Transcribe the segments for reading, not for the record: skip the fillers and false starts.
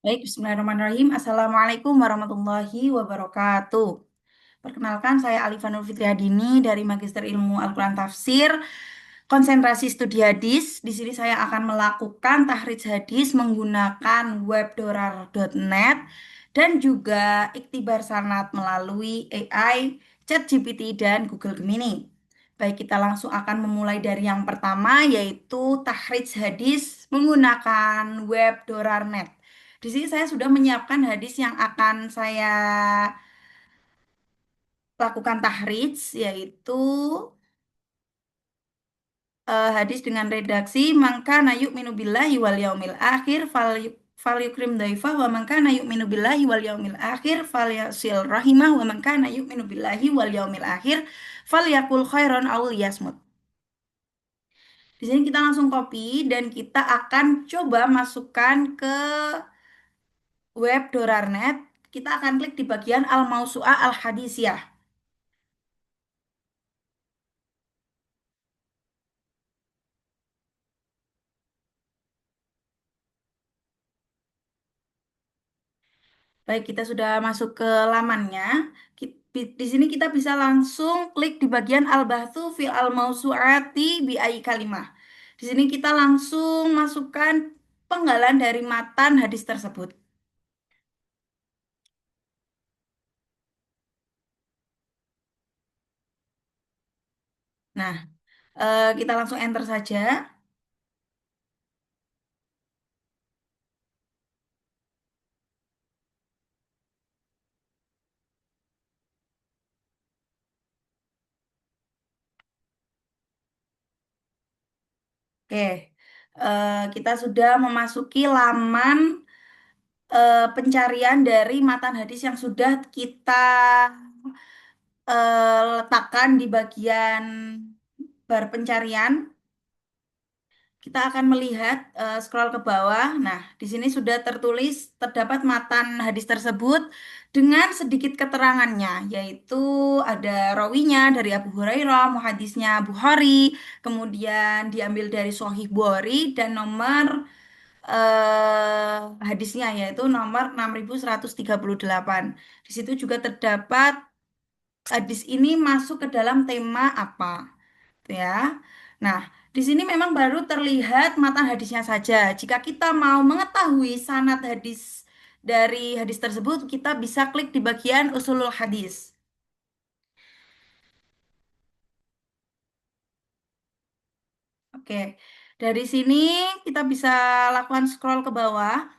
Baik, Bismillahirrahmanirrahim. Assalamualaikum warahmatullahi wabarakatuh. Perkenalkan, saya Alifah Nur Fitri Hadini dari Magister Ilmu Al-Quran Tafsir, konsentrasi studi hadis. Di sini saya akan melakukan tahrij hadis menggunakan webdorar.net dan juga iktibar sanad melalui AI, ChatGPT, dan Google Gemini. Baik, kita langsung akan memulai dari yang pertama, yaitu tahrij hadis menggunakan webdorar.net. Di sini saya sudah menyiapkan hadis yang akan saya lakukan tahrij, yaitu hadis dengan redaksi mangka nayuk minu billahi wal yaumil akhir fal yukrim daifah wa mangka nayuk minu billahi wal yaumil akhir fal yasil rahimah wa mangka nayuk minu billahi wal yaumil akhir fal yakul khairon aul yasmut. Di sini kita langsung copy dan kita akan coba masukkan ke web Dorarnet. Kita akan klik di bagian al-mausu'ah al-hadisiyah. Baik, kita sudah masuk ke lamannya. Di sini kita bisa langsung klik di bagian al-bahthu fil al-mausu'ati bi ai kalimah. Di sini kita langsung masukkan penggalan dari matan hadis tersebut. Nah, kita langsung enter saja. Oke, kita sudah memasuki laman pencarian dari matan hadis yang sudah kita letakkan di bagian bar pencarian. Kita akan melihat scroll ke bawah. Nah, di sini sudah terdapat matan hadis tersebut dengan sedikit keterangannya, yaitu ada rawinya dari Abu Hurairah, muhadisnya Bukhari, kemudian diambil dari Sahih Bukhari dan nomor hadisnya yaitu nomor 6138. Di situ juga terdapat hadis ini masuk ke dalam tema apa, gitu ya. Nah, di sini memang baru terlihat matan hadisnya saja. Jika kita mau mengetahui sanad hadis dari hadis tersebut, kita bisa klik di bagian usulul hadis. Oke, dari sini kita bisa lakukan scroll ke bawah.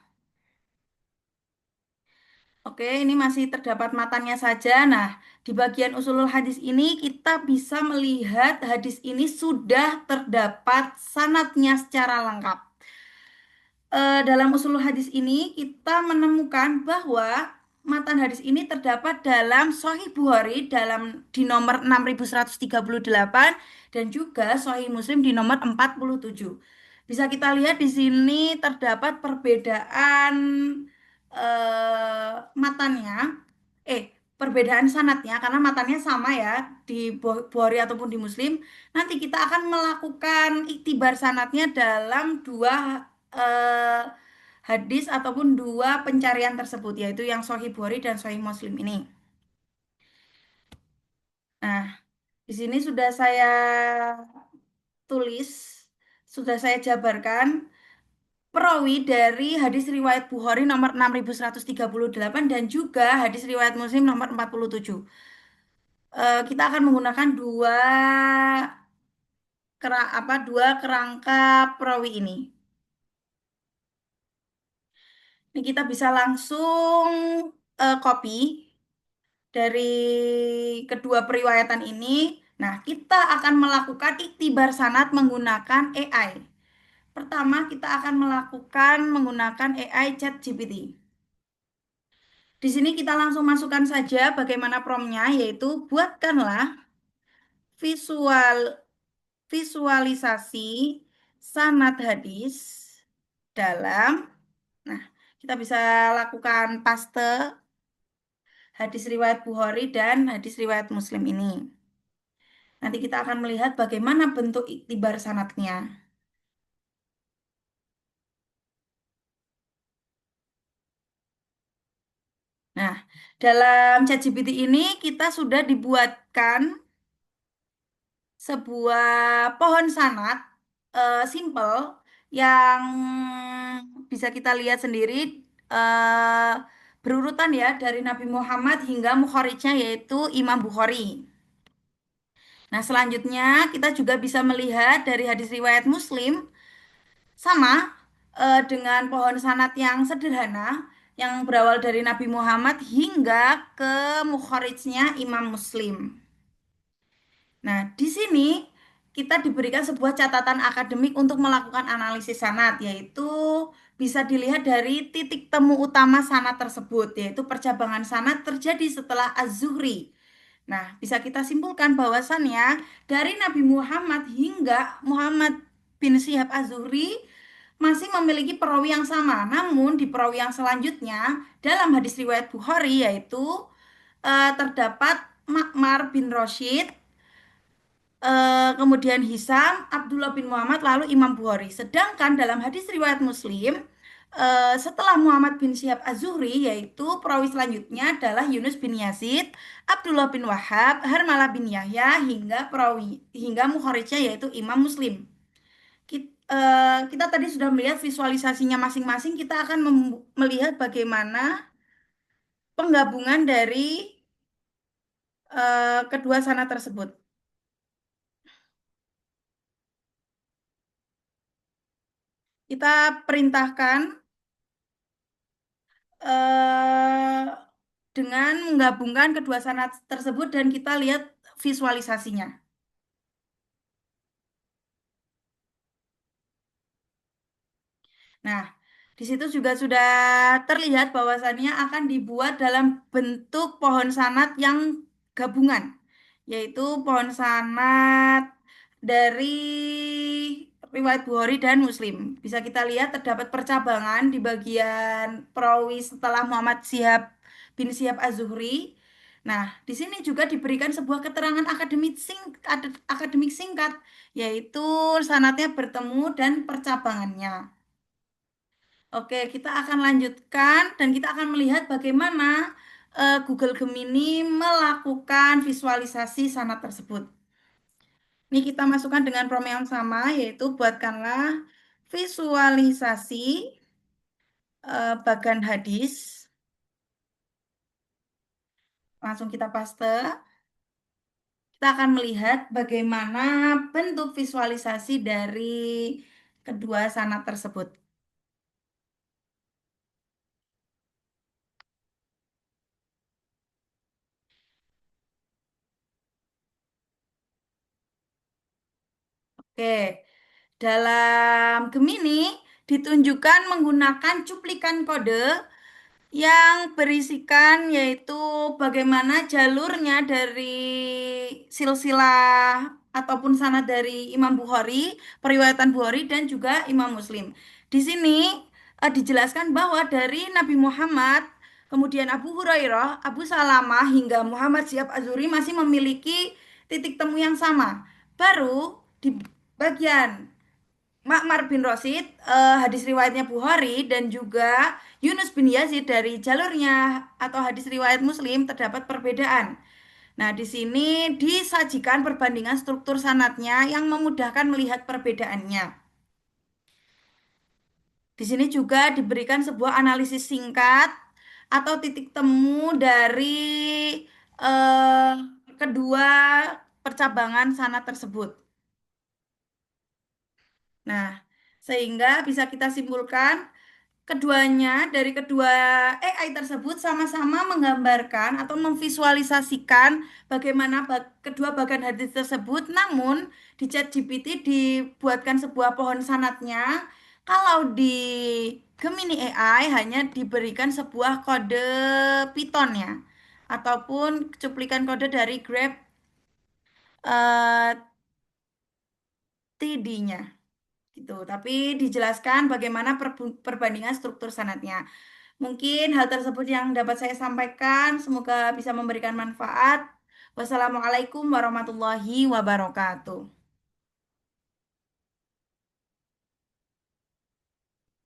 Oke, ini masih terdapat matanya saja. Nah, di bagian usulul hadis ini kita bisa melihat hadis ini sudah terdapat sanatnya secara lengkap. Dalam usul hadis ini kita menemukan bahwa matan hadis ini terdapat dalam Sahih Bukhari di nomor 6138 dan juga Sahih Muslim di nomor 47. Bisa kita lihat di sini terdapat perbedaan matannya, perbedaan sanatnya karena matannya sama ya di Bukhari ataupun di Muslim. Nanti kita akan melakukan iktibar sanatnya dalam dua eh, hadis ataupun dua pencarian tersebut, yaitu yang Sahih Bukhari dan Sahih Muslim ini. Nah, di sini sudah saya tulis, sudah saya jabarkan perawi dari hadis riwayat Bukhari nomor 6138 dan juga hadis riwayat Muslim nomor 47. Kita akan menggunakan dua kerangka perawi ini. Ini kita bisa langsung copy dari kedua periwayatan ini. Nah, kita akan melakukan iktibar sanad menggunakan AI. Pertama, kita akan melakukan menggunakan AI ChatGPT. Di sini kita langsung masukkan saja bagaimana promptnya, yaitu buatkanlah visual visualisasi sanad hadis dalam. Nah, kita bisa lakukan paste hadis riwayat Bukhari dan hadis riwayat Muslim ini. Nanti kita akan melihat bagaimana bentuk iktibar sanatnya. Nah, dalam ChatGPT ini kita sudah dibuatkan sebuah pohon sanad simple yang bisa kita lihat sendiri eh, berurutan ya dari Nabi Muhammad hingga mukhorijnya yaitu Imam Bukhari. Nah, selanjutnya kita juga bisa melihat dari hadis riwayat Muslim sama dengan pohon sanad yang sederhana yang berawal dari Nabi Muhammad hingga ke mukhorijnya Imam Muslim. Nah, di sini kita diberikan sebuah catatan akademik untuk melakukan analisis sanad, yaitu bisa dilihat dari titik temu utama sanad tersebut, yaitu percabangan sanad terjadi setelah Az-Zuhri. Nah, bisa kita simpulkan bahwasannya dari Nabi Muhammad hingga Muhammad bin Syihab Az-Zuhri masih memiliki perawi yang sama. Namun di perawi yang selanjutnya dalam hadis riwayat Bukhari yaitu terdapat Ma'mar bin Rashid, kemudian Hisam, Abdullah bin Muhammad, lalu Imam Bukhari. Sedangkan dalam hadis riwayat Muslim, setelah Muhammad bin Syihab Az-Zuhri, yaitu perawi selanjutnya adalah Yunus bin Yazid, Abdullah bin Wahab, Harmalah bin Yahya, hingga Mukhorijnya yaitu Imam Muslim. Kita tadi sudah melihat visualisasinya masing-masing, kita akan melihat bagaimana penggabungan dari kedua sanad tersebut. Kita perintahkan eh, dengan menggabungkan kedua sanad tersebut dan kita lihat visualisasinya. Nah, di situ juga sudah terlihat bahwasannya akan dibuat dalam bentuk pohon sanad yang gabungan, yaitu pohon sanad dari riwayat Bukhari dan Muslim. Bisa kita lihat terdapat percabangan di bagian perawi setelah Muhammad bin Syihab Az-Zuhri. Nah, di sini juga diberikan sebuah keterangan akademik singkat, yaitu sanadnya bertemu dan percabangannya. Oke, kita akan lanjutkan dan kita akan melihat bagaimana Google Gemini melakukan visualisasi sanad tersebut. Ini kita masukkan dengan prompt yang sama, yaitu buatkanlah visualisasi bagan hadis. Langsung kita paste. Kita akan melihat bagaimana bentuk visualisasi dari kedua sanad tersebut. Oke, dalam Gemini ditunjukkan menggunakan cuplikan kode yang berisikan yaitu bagaimana jalurnya dari silsilah ataupun sanad dari Imam Bukhari, periwayatan Bukhari dan juga Imam Muslim. Di sini dijelaskan bahwa dari Nabi Muhammad, kemudian Abu Hurairah, Abu Salamah hingga Muhammad Syihab Az-Zuhri masih memiliki titik temu yang sama. Baru di bagian Ma'mar bin Rashid, hadis riwayatnya Bukhari dan juga Yunus bin Yazid dari jalurnya atau hadis riwayat Muslim terdapat perbedaan. Nah, di sini disajikan perbandingan struktur sanatnya yang memudahkan melihat perbedaannya. Di sini juga diberikan sebuah analisis singkat atau titik temu dari eh, kedua percabangan sanat tersebut. Nah, sehingga bisa kita simpulkan keduanya dari kedua AI tersebut sama-sama menggambarkan atau memvisualisasikan bagaimana kedua bagian hadis tersebut, namun di ChatGPT dibuatkan sebuah pohon sanatnya. Kalau di Gemini AI hanya diberikan sebuah kode Python ya, ataupun cuplikan kode dari Grab TD-nya gitu. Tapi dijelaskan bagaimana perbandingan struktur sanatnya. Mungkin hal tersebut yang dapat saya sampaikan. Semoga bisa memberikan manfaat. Wassalamualaikum warahmatullahi wabarakatuh.